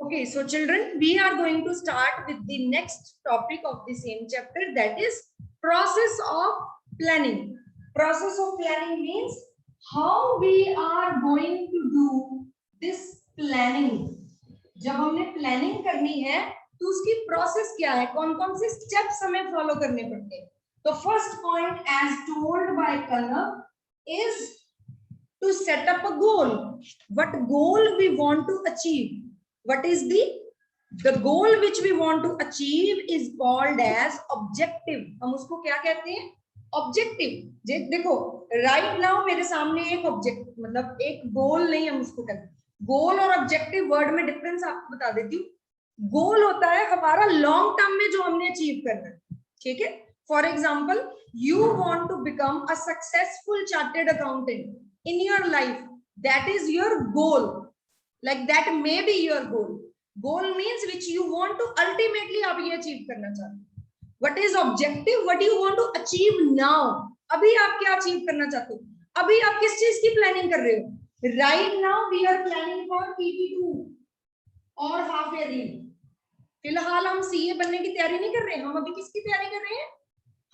Okay, so children, we are going to start with the next topic of the same chapter, that is process of planning. Process of planning means how we are going to do this planning. जब हमने planning करनी है तो उसकी process क्या है, कौन कौन से स्टेप्स हमें फॉलो करने पड़ते हैं. तो first point as told by Kanav is to set up a goal. What goal we want to achieve? What is the goal which we want to achieve is called as objective. हम उसको क्या कहते हैं? Objective. देखो right now मेरे सामने एक object मतलब एक गोल नहीं, हम उसको कहते हैं गोल और ऑब्जेक्टिव वर्ड में डिफरेंस आपको बता देती हूँ. गोल होता है हमारा लॉन्ग टर्म में जो हमने अचीव करना है, ठीक है. For example, you want to become a successful chartered accountant in your life. That is your goal. Like that may be your goal. Goal means which you want to ultimately आप ये achieve करना चाहते हो. What is objective? What you want to achieve now? अभी आप क्या achieve करना चाहते हो? अभी आप किस चीज की planning कर रहे हो? Right now we are planning for PT2 और half yearly. फिलहाल हम CA बनने की तैयारी नहीं कर रहे हैं. हम अभी किसकी तैयारी कर रहे हैं?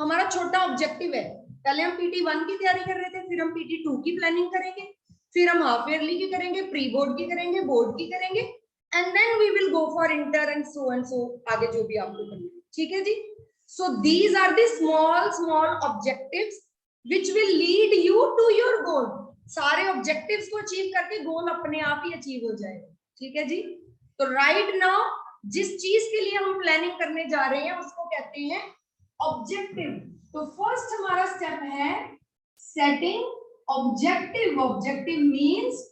हमारा छोटा ऑब्जेक्टिव है. पहले हम PT1 की तैयारी कर रहे थे, फिर हम PT2 की प्लानिंग करेंगे, फिर हम हाफ ईयरली की करेंगे, प्री बोर्ड की करेंगे, बोर्ड की करेंगे, and then we will go for inter and so आगे जो भी आपको करना है. ठीक है जी. So these are the small small objectives which will lead you to your goal. सारे ऑब्जेक्टिव्स को अचीव करके गोल अपने आप ही अचीव हो जाएगा. ठीक है जी. तो राइट नाउ जिस चीज के लिए हम प्लानिंग करने जा रहे हैं उसको कहते हैं ऑब्जेक्टिव. तो फर्स्ट हमारा स्टेप है setting objective. Objective means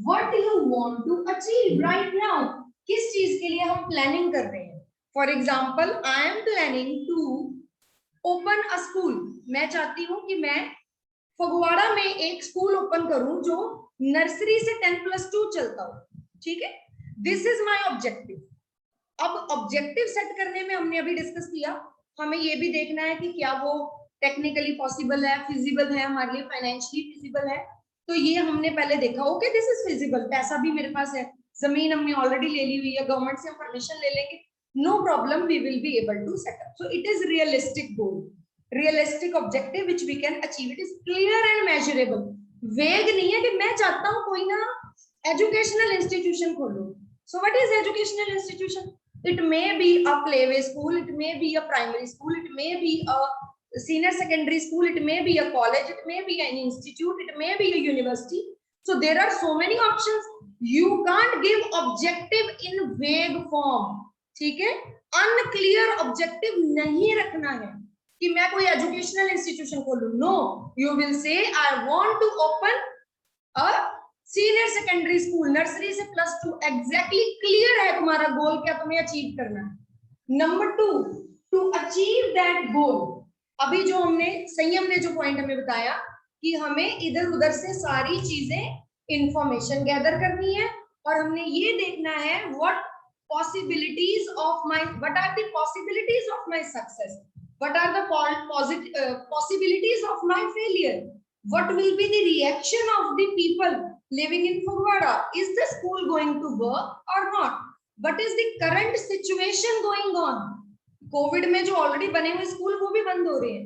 what you want to achieve right now. किस चीज के लिए हम प्लानिंग कर रहे हैं. For example, I am planning to open a school. मैं चाहती हूं कि मैं फगवाड़ा में एक स्कूल ओपन करूं जो नर्सरी से 10+2 चलता हो. ठीक है. This is my objective. अब ऑब्जेक्टिव सेट करने में हमने अभी डिस्कस किया, हमें ये भी देखना है कि क्या वो टेक्निकली पॉसिबल है, फिजिबल है, हमारे लिए फाइनेंशियली फिजिबल है. तो ये हमने पहले देखा, ओके दिस इज फिजिबल. पैसा भी मेरे पास है, जमीन हमने ऑलरेडी ले ली हुई है, गवर्नमेंट से हम परमिशन ले लेंगे, no problem, we will be able to set up. So it is realistic goal, realistic objective which we can achieve. It is clear and measurable. Vague नहीं है कि मैं चाहता हूं कोई ना एजुकेशनल इंस्टीट्यूशन खोलो. So what is educational institution? It may be a playway school, it may be a primary school, it may be a senior secondary school, it may be a college, it may be an institute, it may be a university. So there are so many options. You can't give objective in vague form. ठीक है. Unclear objective नहीं रखना है कि मैं कोई educational institution खोलूं. No, you will say I want to open a senior secondary school, nursery से +2. एग्जैक्टली क्लियर है तुम्हारा गोल क्या तुम्हें अचीव करना है. Number 2, to achieve that goal. अभी जो हमने संयम ने जो पॉइंट हमें बताया कि हमें इधर उधर से सारी चीजें इंफॉर्मेशन गैदर करनी है और हमने ये देखना है what possibilities of my, what are the possibilities of my success, what are the possibilities of my failure, what will be the reaction of the people living in Fagwada. Is the school going to work or not? What is the current situation going on? Covid में जो already बने हुए school वो भी बंद हो रहे हैं.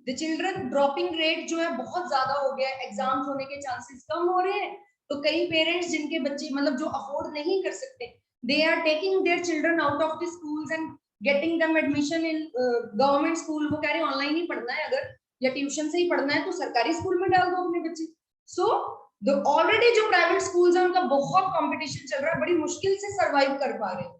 The children dropping rate जो है बहुत ज्यादा हो गया है, एग्जाम्स होने के चांसेस कम हो रहे हैं. तो कई पेरेंट्स जिनके बच्चे मतलब जो अफोर्ड नहीं कर सकते, they are taking their children out of the schools and getting them admission in government school. वो कह रहे हैं ऑनलाइन ही पढ़ना है, अगर या ट्यूशन से ही पढ़ना है तो सरकारी स्कूल में डाल दो अपने बच्चे. सो तो ऑलरेडी जो प्राइवेट स्कूल्स हैं उनका बहुत कंपटीशन चल रहा है, बड़ी मुश्किल से सरवाइव कर पा रहे हैं.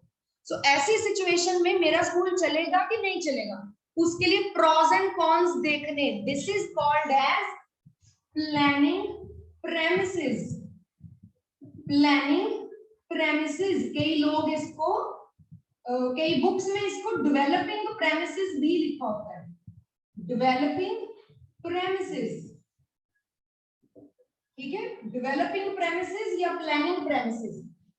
सो ऐसी सिचुएशन में मेरा स्कूल चलेगा कि नहीं चलेगा, उसके लिए प्रॉस एंड कॉन्स देखने. This is called as planning premises. Planning premises, कई लोग इसको कई बुक्स में इसको डेवलपिंग प्रेमिसेस भी लिखा होता है. डेवलपिंग प्रेमिसेस, ठीक है. डेवलपिंग प्रेमिसेस या प्लानिंग प्रेमिसेस.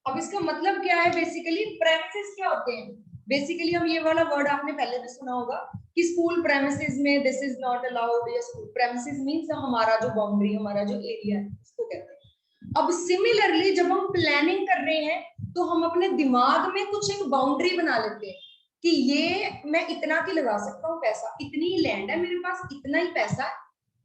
अब इसका मतलब क्या है? बेसिकली प्रेमिसेस क्या होते हैं? बेसिकली हम ये वाला वर्ड आपने पहले भी सुना होगा कि स्कूल प्रेमिसेस में दिस इज नॉट अलाउड, या स्कूल प्रेमिसेस मींस हमारा जो बाउंड्री, हमारा जो एरिया है उसको कहते हैं. अब सिमिलरली जब हम प्लानिंग कर रहे हैं तो हम अपने दिमाग में कुछ एक बाउंड्री बना लेते हैं कि ये मैं इतना की लगा सकता हूँ पैसा, इतनी ही लैंड है मेरे पास, इतना ही पैसा है,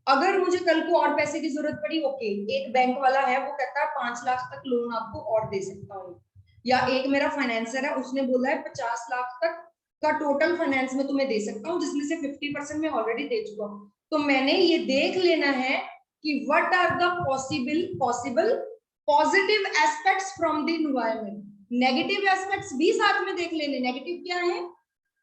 अगर मुझे कल को और पैसे की जरूरत पड़ी ओके, एक बैंक वाला है वो कहता है 5 लाख तक लोन आपको और दे सकता हूँ, या एक मेरा फाइनेंसर है उसने बोला है 50 लाख तक का टोटल फाइनेंस में तुम्हें दे सकता हूँ, जिसमें से 50% मैं ऑलरेडी दे चुका हूँ। तो मैंने ये देख लेना है कि what are the possible positive aspects from the environment, negative aspects भी साथ में देख लेने। नेगेटिव क्या है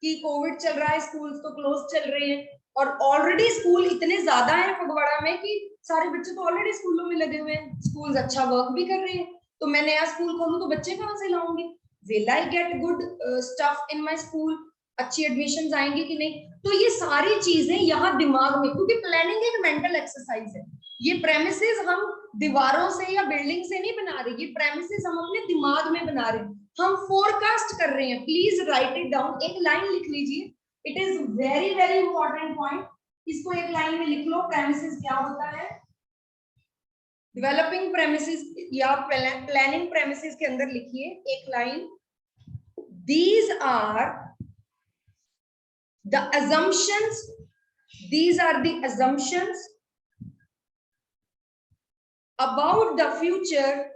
कि कोविड चल रहा है, स्कूल्स तो क्लोज चल रहे हैं, और ऑलरेडी स्कूल इतने ज्यादा है फगवाड़ा में कि सारे बच्चे तो ऑलरेडी स्कूलों में लगे हुए हैं, स्कूल अच्छा वर्क भी कर रहे हैं, तो मैं नया स्कूल खोलूं तो बच्चे कहाँ से लाऊंगी? Will I get good stuff in my school? अच्छी एडमिशंस आएंगी कि नहीं? तो ये सारी चीजें यहाँ दिमाग में, क्योंकि प्लानिंग एक मेंटल एक्सरसाइज है, ये प्रेमिसेस हम दीवारों से या बिल्डिंग से नहीं बना रहे, ये प्रेमिसेस हम अपने दिमाग में बना रहे हैं, हम फोरकास्ट कर रहे हैं। प्लीज राइट इट डाउन, एक लाइन लिख लीजिए, it is very very important point, इसको एक लाइन में लिख लो। प्रेमिसेस क्या होता है? डेवलपिंग प्रेमिसेस या प्लानिंग प्रेमिसेस के अंदर लिखिए एक line, these are the assumptions, these are the assumptions about the future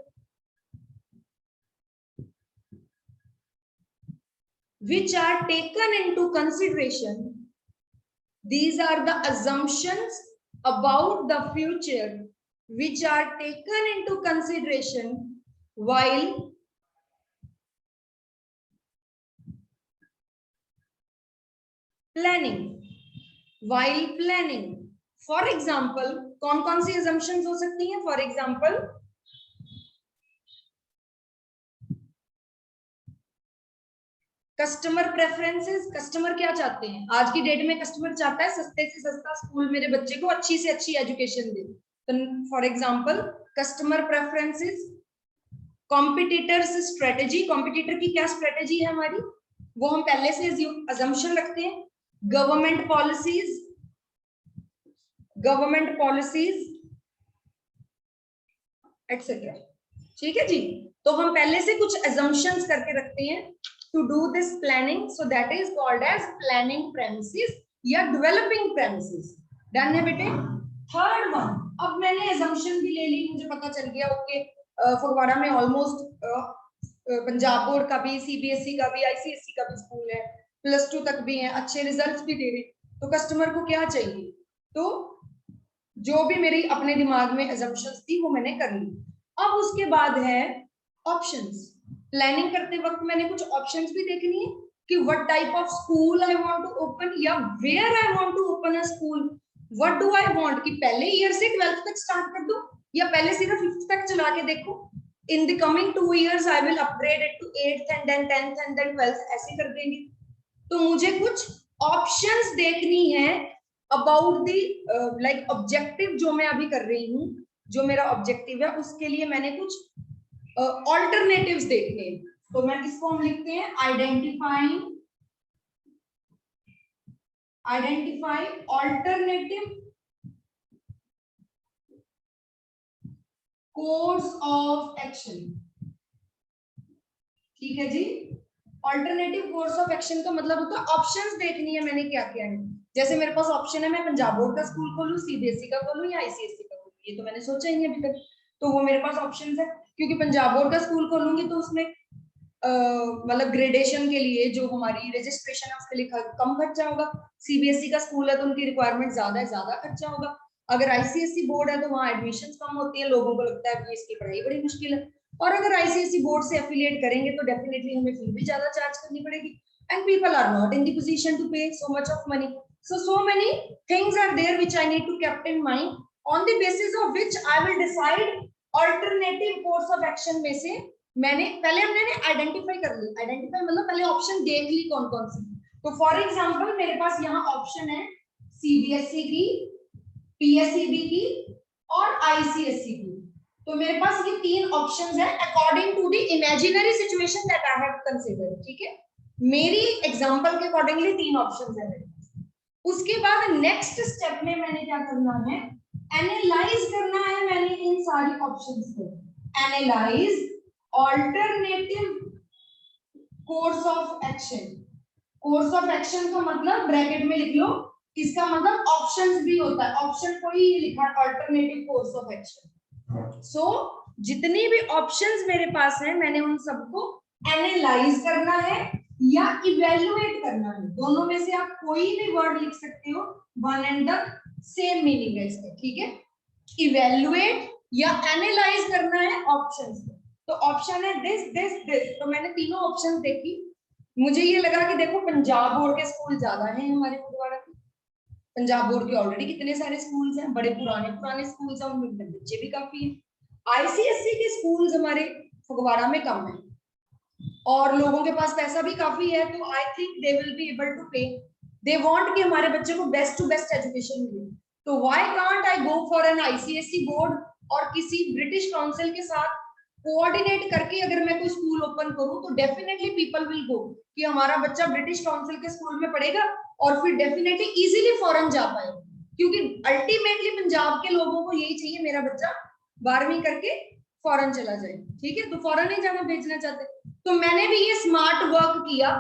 which are taken into consideration. These are the assumptions about the future which are taken into consideration while planning. While planning, for example, कौन कौन सी assumptions हो सकती हैं? For example, customer preferences, customer क्या चाहते हैं? आज की डेट में कस्टमर चाहता है सस्ते से सस्ता स्कूल मेरे बच्चे को अच्छी से अच्छी एजुकेशन दे, तो for example customer preferences. Competitors strategy, competitor की क्या स्ट्रेटेजी है हमारी, वो हम पहले से अजम्पशन रखते हैं। गवर्नमेंट पॉलिसीज एटसेट्रा, ठीक है जी। तो हम पहले से कुछ assumptions करके रखते हैं to do this planning, so that is called as planning premises या developing premises। डन है बेटे? थर्ड वन, अब मैंने assumption भी ले ली, मुझे पता चल गया ओके फगवाड़ा में ऑलमोस्ट पंजाब बोर्ड का भी, सीबीएसई का भी, आईसीएसई का भी स्कूल है, +2 तक भी है, अच्छे रिजल्ट्स भी दे रहे, तो कस्टमर को क्या चाहिए? तो जो भी मेरी अपने दिमाग में assumptions थी वो मैंने कर ली। अब उसके बाद है ऑप्शंस। प्लानिंग करते वक्त मैंने कुछ ऑप्शंस भी देखनी है कि what type of school I want to open, या where I want to open a school. What do I want कि पहले ईयर से 12th तक स्टार्ट कर दूं, या पहले सिर्फ 5th तक चला के देखो। In the coming 2 years I will upgrade it to 8th and then 10th and then 12th, ऐसे कर देंगे। तो मुझे कुछ ऑप्शंस देखनी है अबाउट द लाइक ऑब्जेक्टिव जो मैं अभी कर रही हूँ, जो मेरा ऑब्जेक्टिव है उसके लिए मैंने कुछ ऑल्टरनेटिव्स देखने। तो मैं इसको हम लिखते हैं identify alternative course of action. ठीक है जी, ऑल्टरनेटिव कोर्स ऑफ एक्शन का मतलब होता है ऑप्शंस देखनी है मैंने क्या क्या है। जैसे मेरे पास ऑप्शन है मैं पंजाब बोर्ड का स्कूल खोलूं, सीबीएसई का खोलूं या आईसीएसई का खोलूं, ये तो मैंने सोचा ही नहीं अभी तक, तो वो मेरे पास ऑप्शंस है। क्योंकि पंजाब बोर्ड का स्कूल खोलूंगी तो उसमें मतलब ग्रेडेशन के लिए जो हमारी रजिस्ट्रेशन है उसके लिए कम खर्चा होगा, सीबीएसई का स्कूल है तो उनकी रिक्वायरमेंट ज्यादा खर्चा होगा। अगर आईसीएसई बोर्ड है तो वहाँ एडमिशन कम होती है, लोगों को लगता है कि इसकी पढ़ाई बड़ी मुश्किल है, और अगर आईसीएसई बोर्ड से एफिलिएट करेंगे तो डेफिनेटली हमें फी भी ज्यादा चार्ज करनी पड़ेगी, and people are not in the position to pay so much of money. So many things are there which I need to keep in mind, on the basis of which I will decide alternative course of action में से मैंने पहले हमने identify कर ली। Identify मतलब पहले option देख ली कौन कौन सी। तो फॉर एग्जांपल मेरे पास यहाँ ऑप्शन है सीबीएसई की, पीएसईबी की और आईसीएसई की। तो मेरे पास ये 3 ऑप्शंस है according to the imaginary situation that I have considered. ठीक है, मेरी एग्जांपल के अकॉर्डिंगली 3 ऑप्शंस है मेरे पास। उसके बाद नेक्स्ट स्टेप में मैंने क्या करना है, एनालाइज करना है मैंने इन सारी ऑप्शंस को। Analyse alternative course of action. Course of action का मतलब ब्रैकेट में लिख लो, इसका मतलब ऑप्शंस भी होता है, ऑप्शन को ही लिखा ऑल्टरनेटिव कोर्स ऑफ एक्शन। सो जितनी भी ऑप्शंस मेरे पास है मैंने उन सबको एनालाइज करना है या इवेल्युएट करना है, दोनों में से आप कोई भी वर्ड लिख सकते हो, one and the same meaning है इसका, ठीक है। इवेल्युएट या एनालाइज करना है ऑप्शंस को। तो ऑप्शन है दिस दिस दिस, तो मैंने तीनों ऑप्शन देखी, मुझे ये लगा कि देखो पंजाब बोर्ड के स्कूल ज्यादा हैं हमारे फगवाड़ा में, पंजाब बोर्ड के ऑलरेडी कितने सारे स्कूल्स हैं, बड़े पुराने पुराने स्कूल्स हैं, उनमें बच्चे भी काफी हैं। आईसीएसई के स्कूल्स हमारे फगवाड़ा में कम है और लोगों के पास पैसा भी काफी है, तो I think they will be able to pay, they want कि हमारे बच्चे को बेस्ट टू बेस्ट एजुकेशन मिले। तो why can't I go for an ICSE board और किसी ब्रिटिश काउंसिल के साथ कोऑर्डिनेट करके अगर मैं कोई स्कूल ओपन करूं तो डेफिनेटली पीपल विल गो कि हमारा बच्चा ब्रिटिश काउंसिल के स्कूल में पढ़ेगा और फिर डेफिनेटली इजीली फॉरेन जा पाएगा, क्योंकि अल्टीमेटली पंजाब के लोगों को यही चाहिए मेरा बच्चा 12वीं करके फॉरेन चला जाए, ठीक है, तो फॉरेन ही जाना भेजना चाहते। तो मैंने भी ये स्मार्ट वर्क किया,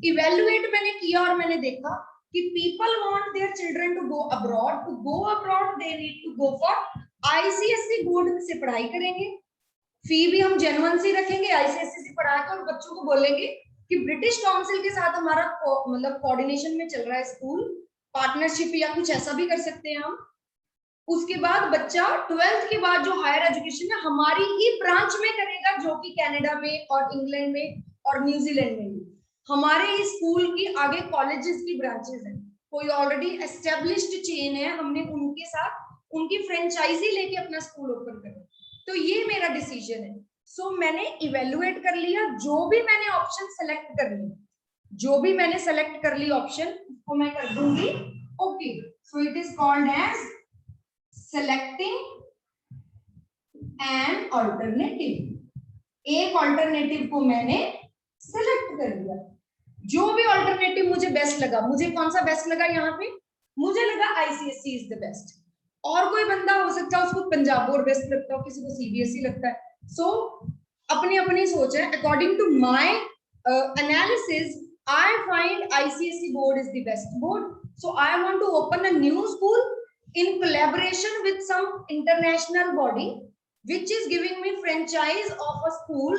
इवेल्युएट मैंने किया और मैंने देखा कि people want their children to go abroad, to go abroad they need to go for ICSE board से पढ़ाई करेंगे, फी भी हम जेन्युइन सी रखेंगे, आईसीएसई से पढ़ा के और बच्चों को बोलेंगे कि ब्रिटिश काउंसिल के साथ हमारा मतलब कोऑर्डिनेशन में चल रहा है स्कूल, पार्टनरशिप या कुछ ऐसा भी कर सकते हैं हम। उसके बाद बच्चा 12th के बाद जो हायर एजुकेशन है हमारी ही ब्रांच में करेगा, जो कि कनाडा में और इंग्लैंड में और न्यूजीलैंड में भी हमारे ही स्कूल की आगे कॉलेजेस की ब्रांचेस हैं, कोई ऑलरेडी एस्टेब्लिश्ड चेन है, हमने उनके साथ उनकी फ्रेंचाइजी लेके अपना स्कूल ओपन करा। तो ये मेरा डिसीजन है। सो मैंने इवेल्युएट कर लिया, जो भी मैंने ऑप्शन सेलेक्ट कर लिया, जो भी मैंने सेलेक्ट कर ली ऑप्शन उसको मैं कर दूंगी okay. So it is called as selecting an alternative. एक ऑल्टरनेटिव को मैंने सेलेक्ट कर लिया, जो भी ऑल्टरनेटिव मुझे बेस्ट लगा, मुझे कौन सा बेस्ट लगा यहाँ पे, मुझे लगा आईसीएसई इज द बेस्ट, और कोई बंदा हो सकता है उसको पंजाब बोर्ड बेस्ट लगता हो, किसी को सीबीएसई लगता है, सो अपनी अपनी सोच है। According to my analysis I find ICSE board is the best board, so I want to open a new school in collaboration with some international body which is giving me franchise of a school,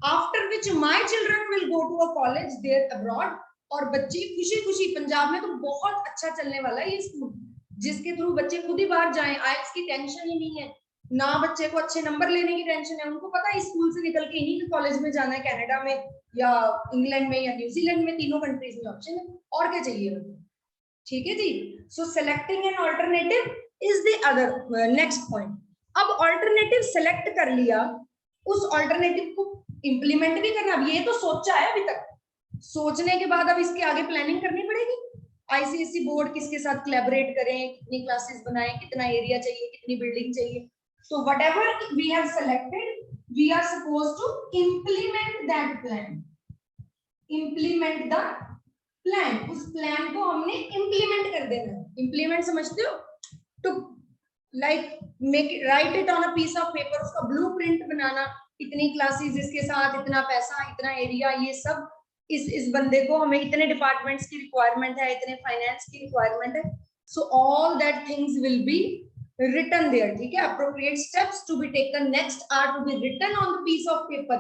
after which my children will go to a college there abroad, और बच्चे खुशी खुशी, पंजाब में तो बहुत अच्छा चलने वाला है ये स्कूल, जिसके थ्रू बच्चे खुद ही बाहर जाएं, आईएलटीएस की टेंशन ही नहीं है ना, बच्चे को अच्छे नंबर लेने की टेंशन है, उनको पता है स्कूल से निकल के इन्हीं कॉलेज में जाना है, कनाडा में या इंग्लैंड में या न्यूजीलैंड में, तीनों कंट्रीज में ऑप्शन है, और क्या चाहिए उनको, ठीक है जी। So selecting an alternative is the other next point. अब ऑल्टरनेटिव सेलेक्ट कर लिया, उस ऑल्टरनेटिव को इंप्लीमेंट भी करना, अब ये तो सोचा है अभी तक, सोचने के बाद अब इसके आगे प्लानिंग करनी पड़ेगी, आईसीएसई बोर्ड किसके साथ कोलैबोरेट करें, कितनी क्लासेस बनाएं, कितना एरिया चाहिए, कितनी बिल्डिंग चाहिए, so whatever we have selected we are supposed to implement that plan, implement the plan, उस प्लान को हमने इंप्लीमेंट कर देना है। इंप्लीमेंट समझते हो, to like make write it on a piece of paper, उसका ब्लूप्रिंट बनाना, इतनी क्लासेस इसके साथ, इतना पैसा, इतना एरिया, ये सब इस बंदे को, हमें इतने डिपार्टमेंट्स की रिक्वायरमेंट है, इतने फाइनेंस की रिक्वायरमेंट है, so all that things will be written there, ठीक है। appropriate steps to be taken next are to be written on the piece of paper,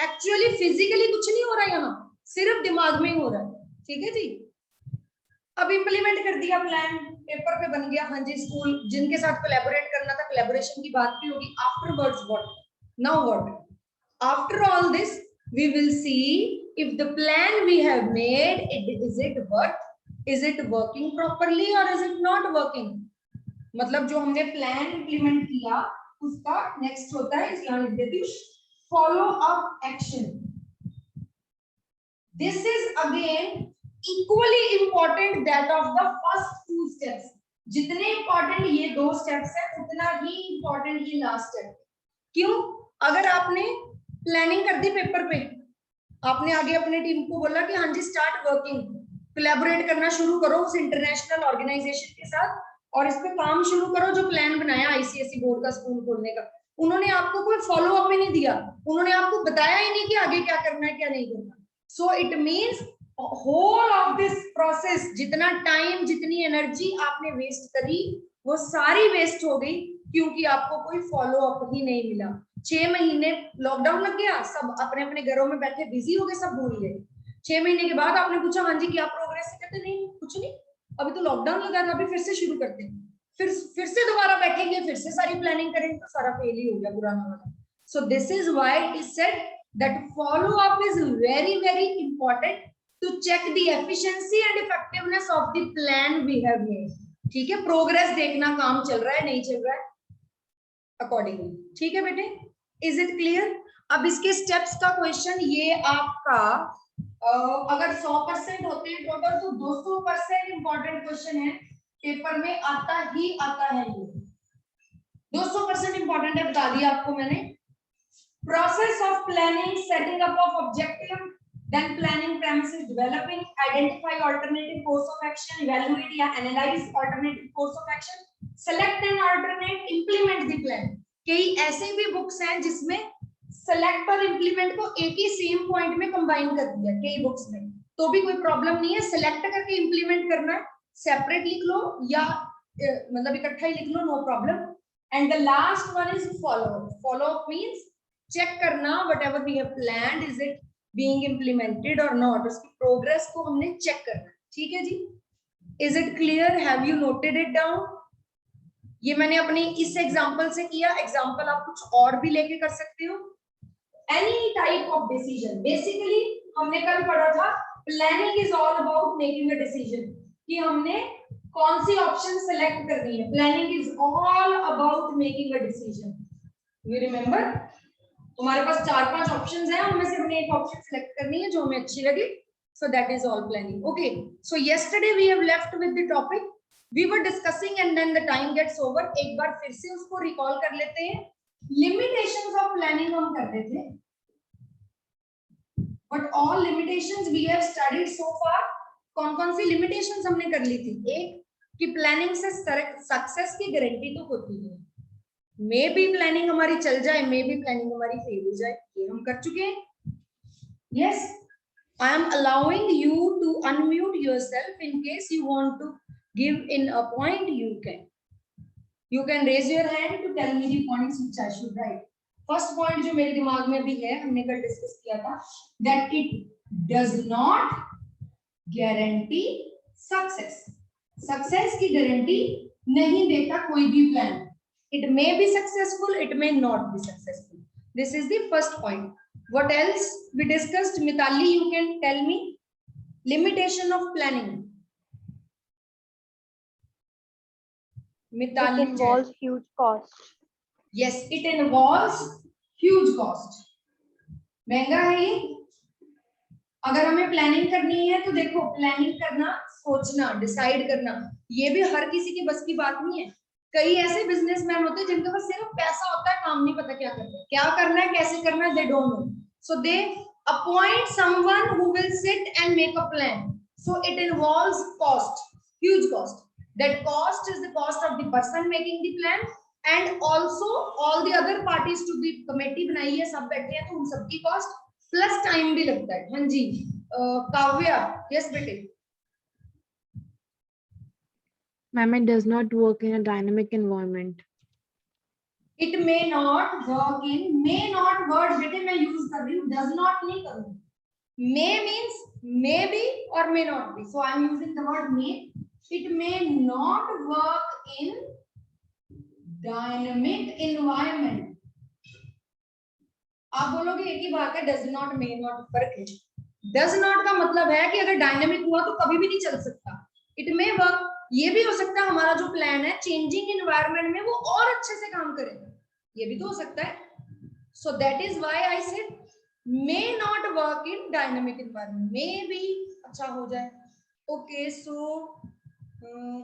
actually physically कुछ नहीं हो रहा है यहाँ, सिर्फ दिमाग में ही हो रहा है, ठीक है जी। अब इंप्लीमेंट कर दिया प्लान, पेपर पे बन गया, हाँ जी, स्कूल जिनके साथ कोलैबोरेट करना था, कोलैबोरेशन की बात भी होगी, afterwards what, now what, after all this we will see if the plan we have made is it working properly or is it not working, मतलब जो हमने प्लान इंप्लीमेंट किया उसका नेक्स्ट होता है, इसलिए लिख देती हूँ follow up action. This is again equally important that of the first 2 steps, जितने इंपॉर्टेंट ये 2 स्टेप्स है उतना ही इंपॉर्टेंट ये लास्ट स्टेप। क्यों? अगर आपने प्लानिंग कर दी पेपर पे, आपने आगे अपने टीम को बोला कि हाँ जी स्टार्ट वर्किंग, कोलैबोरेट करना शुरू करो उस इंटरनेशनल ऑर्गेनाइजेशन के साथ और इस पे काम शुरू करो जो प्लान बनाया आईसीएसई बोर्ड का स्कूल खोलने का, उन्होंने आपको कोई फॉलो अप ही नहीं दिया, उन्होंने आपको बताया ही नहीं कि आगे क्या करना है क्या नहीं करना. So it means whole of this process, जितना टाइम जितनी एनर्जी आपने वेस्ट करी वो सारी वेस्ट हो गई, क्योंकि आपको कोई फॉलो अप ही नहीं मिला. 6 महीने लॉकडाउन लग गया, सब अपने अपने घरों में बैठे बिजी हो गए, सब भूल गए. 6 महीने के बाद आपने पूछा हाँ जी क्या प्रोग्रेस है, कहते नहीं कुछ नहीं, अभी तो लॉकडाउन लगा था, अभी फिर से शुरू करते हैं. फिर से दोबारा बैठेंगे, फिर से सारी प्लानिंग करेंगे, तो सारा फेल ही हो गया पुराना वाला. So this is why it is said that follow up is very very important to check the efficiency and effectiveness of the plan we have made. ठीक है, प्रोग्रेस देखना, काम चल रहा है नहीं चल रहा है अकॉर्डिंगली. ठीक है बेटे, इज इट क्लियर? अब इसके स्टेप्स का क्वेश्चन ये आपका अगर 100% होते हैं टोटल तो 200% इंपॉर्टेंट क्वेश्चन है, पेपर में आता ही आता है. ये 200% इंपॉर्टेंट है, बता दिया आपको मैंने. Process of planning, setting up of objective, then planning premises, developing, identify alternative course of action, evaluate या analyze alternative course of action, select and alternate, implement the plan. कई ऐसे भी बुक्स हैं जिसमें सेलेक्ट और इंप्लीमेंट को एक ही same point में कंबाइन कर दिया कई बुक्स में, तो भी कोई प्रॉब्लम नहीं है. सेलेक्ट करके इंप्लीमेंट करना है, सेपरेट लिख लो या मतलब इकट्ठा ही लिख लो, no problem. And the last one is follow. Follow up means check करना whatever we have planned, is it being implemented और नॉट, उसकी प्रोग्रेस को हमने चेक करना. ठीक है जी, is it clear? Have you noted it down? ये मैंने अपनी इस एग्जांपल से किया, एग्जांपल आप कुछ और भी लेके कर सकते हो. Any type of decision, basically हमने कल पढ़ा था planning is all about making a decision, कि हमने कौन सी ऑप्शन सेलेक्ट करनी है. Planning is all about making a decision. You remember, तुम्हारे पास 4-5 ऑप्शंस हैं, उनमें से हमने एक ऑप्शन सेलेक्ट करनी है जो हमें अच्छी लगे. So that is all planning. Okay, so yesterday we have left with the topic we were discussing and then the time gets over. एक बार फिर से उसको रिकॉल कर लेते हैं. लिमिटेशंस ऑफ प्लानिंग हम करते थे, but all limitations we have studied so far. कौन कौन सी लिमिटेशंस हमने कर ली थी? एक कि प्लानिंग से सक्सेस की गारंटी तो होती है, मे भी प्लानिंग हमारी चल जाए, मे भी प्लानिंग हमारी फेल हो जाए, ये हम कर चुके हैं. Yes, I am allowing you to unmute yourself in case you want to give in a point. You can raise your hand to tell me the points which I should write. First point जो मेरे दिमाग में भी है, हमने कल discuss किया था, that it does not guarantee success. Success की गारंटी नहीं देता कोई भी plan. It may be successful, it may not be successful. This is the first point. What else we discussed? Mitali, you can tell me limitation of planning. Mitali, it involves huge cost. Yes, it involves huge cost. महंगा है ये. अगर हमें planning करनी है तो देखो, planning करना, सोचना, डिसाइड करना, ये भी हर किसी की बस की बात नहीं है. कई ऐसे बिजनेसमैन होते हैं जिनके पास सिर्फ पैसा होता है, काम नहीं पता क्या करना है, कैसे करना है, they don't know. So they appoint someone who will sit and make a plan. So it involves cost, huge cost. That cost is the cost of the person making the plan and also all the other parties to the committee बनाई है, सब बैठे हैं तो उन सबकी cost plus time भी लगता है. हाँ जी, काव्या. यस बेटे. Ma'am, it does not work in a dynamic environment. It may not work in, may not word बेटे मैं यूज कर रही हूँ, does not नहीं करूँगी. May means maybe or may not be. So I am using the word may. It may not work in dynamic environment. आप बोलोगे एक ही बात है, does not, may not, फर्क है. Does not का मतलब है कि अगर डायनामिक हुआ तो कभी भी नहीं चल सकता. It may work, ये भी हो सकता है हमारा जो प्लान है चेंजिंग एनवायरनमेंट में वो और अच्छे से काम करेगा, ये भी तो हो सकता है. So that is why I said may not work in dynamic environment, may भी अच्छा हो जाए. Okay, so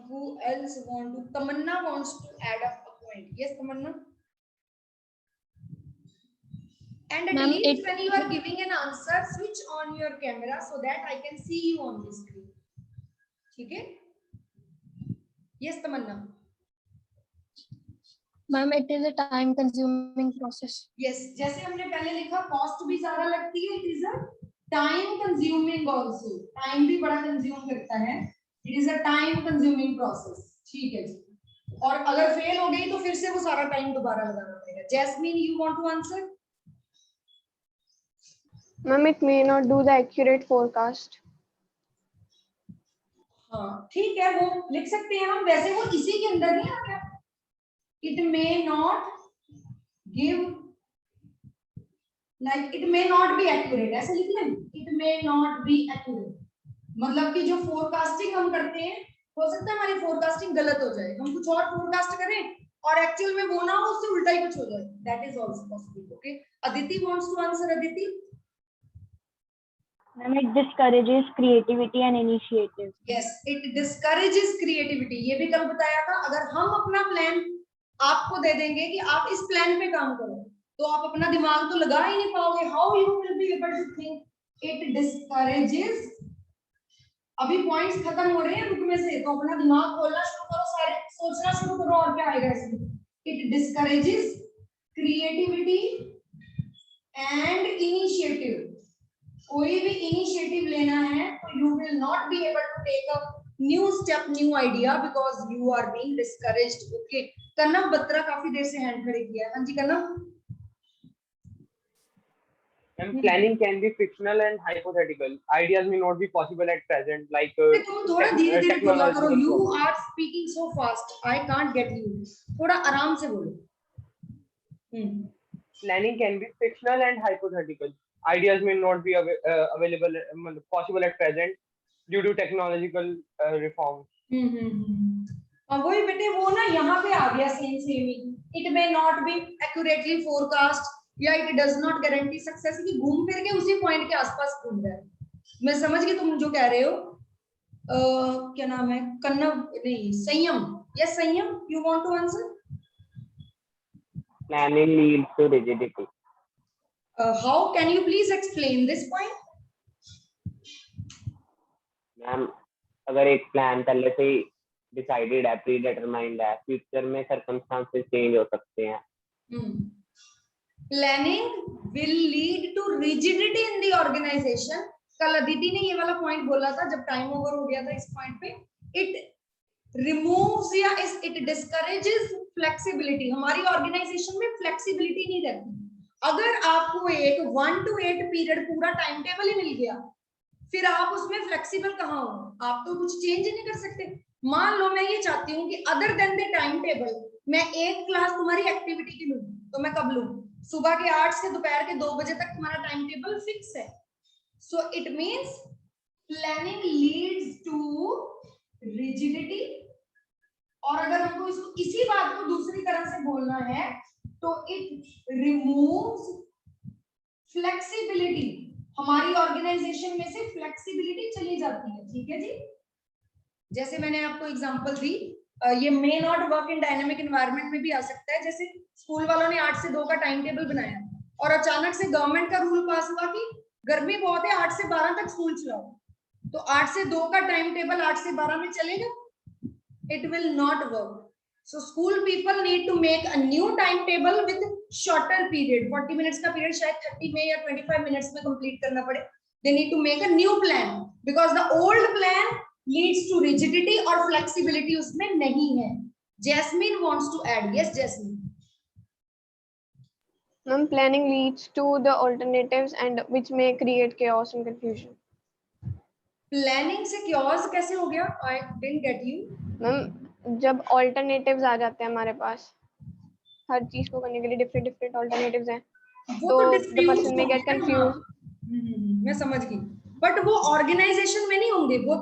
who else want to, Tamanna wants to add a point. Yes Tamanna. And at least when you are giving an answer, switch on your camera so that I can see you on the screen. ठीक है. Yes Tamanna. Ma'am it is a time consuming process. Yes, जैसे हमने पहले लिखा cost भी ज्यादा लगती है, it is a time consuming also, time भी बड़ा कंज्यूम करता है, it is a time consuming process. ठीक है जी. और अगर फेल हो गई तो फिर से वो सारा टाइम दोबारा लगाना पड़ेगा. Jasmine, you want to answer? Ma'am, it may not do the accurate forecast. हाँ ठीक है, वो लिख सकते हैं हम, वैसे वो इसी के अंदर नहीं आ गया. It may not give, like it may not be accurate, ऐसे लिख लें. It may not be accurate मतलब कि जो फोरकास्टिंग हम करते हैं, हो सकता है हमारी फोरकास्टिंग गलत हो जाए, हम कुछ और फोरकास्ट करें और एक्चुअल में वो ना हो, उससे उल्टा ही कुछ हो जाए. That is also possible. Okay, Aditi wants to answer. Aditi. Ma'am, it discourages creativity and initiative. Yes, it discourages creativity. ये भी कल बताया था. अगर हम अपना प्लान आपको दे देंगे कि आप इस प्लान पे काम करो, तो आप अपना दिमाग तो लगा ही नहीं पाओगे. How you will be able to think? It discourages. अभी पॉइंट्स खत्म हो रहे हैं बुक में से, तो अपना दिमाग खोलना शुरू करो, सारे सोचना शुरू करो और क्या आएगा इसमें. It discourages creativity and initiative. कोई भी इनिशिएटिव लेना है तो you will not be able to take a new step, new idea, because you are being discouraged. Okay, Kannam Batra काफी देर से हैंड खड़े किया है. हाँ जी Kannan. Planning can be fictional and hypothetical. Ideas may not be possible at present, like तुम थोड़ा धीरे धीरे बोला करो. technological you problems. Are speaking so fast, I can't get you. थोड़ा आराम से बोलो. Planning can be fictional and hypothetical. Ideas may not be available, possible at present due to technological reforms. वही बेटे, वो ना यहाँ पे आ गया सेम सेम ही. It may not be accurately forecast या it does not guarantee success, की घूम फिर के उसी पॉइंट के आसपास घूम रहा है. मैं समझ गई तुम जो कह रहे हो. क्या नाम है? कन्नव नहीं, Sanyam. Yes Sanyam, you want to answer? Planning leads to rigidity. How can you please explain this point? Ma'am, अगर एक प्लान पहले से डिसाइडेड है, प्री डिटरमाइंड है, फ्यूचर में सर्कमस्टांसेस चेंज हो सकते हैं. Planning will lead to rigidity in the organization. कल अदिति ने ये वाला पॉइंट बोला था जब टाइम ओवर हो गया था इस पॉइंट पे. इट रिमूव्स या इट डिस्करेजेस फ्लेक्सिबिलिटी. हमारी ऑर्गेनाइजेशन में फ्लेक्सिबिलिटी नहीं रहती. अगर आपको एक 1 to 8 पीरियड पूरा टाइम टेबल ही मिल गया, फिर आप उसमें फ्लेक्सिबल कहाँ हो? आप तो कुछ चेंज ही नहीं कर सकते. मान लो मैं ये चाहती हूँ कि other than the time table मैं एक क्लास तुम्हारी एक्टिविटी की लूं, तो मैं कब लूं? सुबह के 8 से दोपहर के 2 बजे तक तुम्हारा टाइम टेबल फिक्स है. So it means planning leads to rigidity. और अगर हमको इसको इसी बात को दूसरी तरह से बोलना है तो इट रिमूव्स फ्लेक्सिबिलिटी. हमारी ऑर्गेनाइजेशन में से फ्लेक्सिबिलिटी चली जाती है. ठीक है जी. जैसे मैंने आपको एग्जांपल दी, ये मे not work in dynamic environment में भी आ सकता है. जैसे स्कूल वालों ने 8 से 2 का टाइम टेबल बनाया और अचानक से गवर्नमेंट का रूल पास हुआ कि गर्मी बहुत है, 8 से 12 तक स्कूल चलाओ. तो 8 से 2 का टाइम टेबल 8 से 12 में चलेगा? It will not work. So school people need to make a new timetable with shorter period. 40 minutes का period शायद 30 में या 25 minutes में complete करना पड़े. They need to make a new plan because the old plan leads to rigidity और flexibility उसमें नहीं है. Jasmine wants to add. Yes, Jasmine. Ma'am, planning leads to the alternatives and which may create chaos and confusion. Planning से chaos कैसे हो गया? I didn't get you. Ma'am, जब alternatives आ जाते हैं हमारे पास, हर चीज को करने के लिए different alternatives हैं, तो the person may get confused. मैं समझ गई. बट वो ऑर्गेनाइजेशन में नहीं होंगे, वो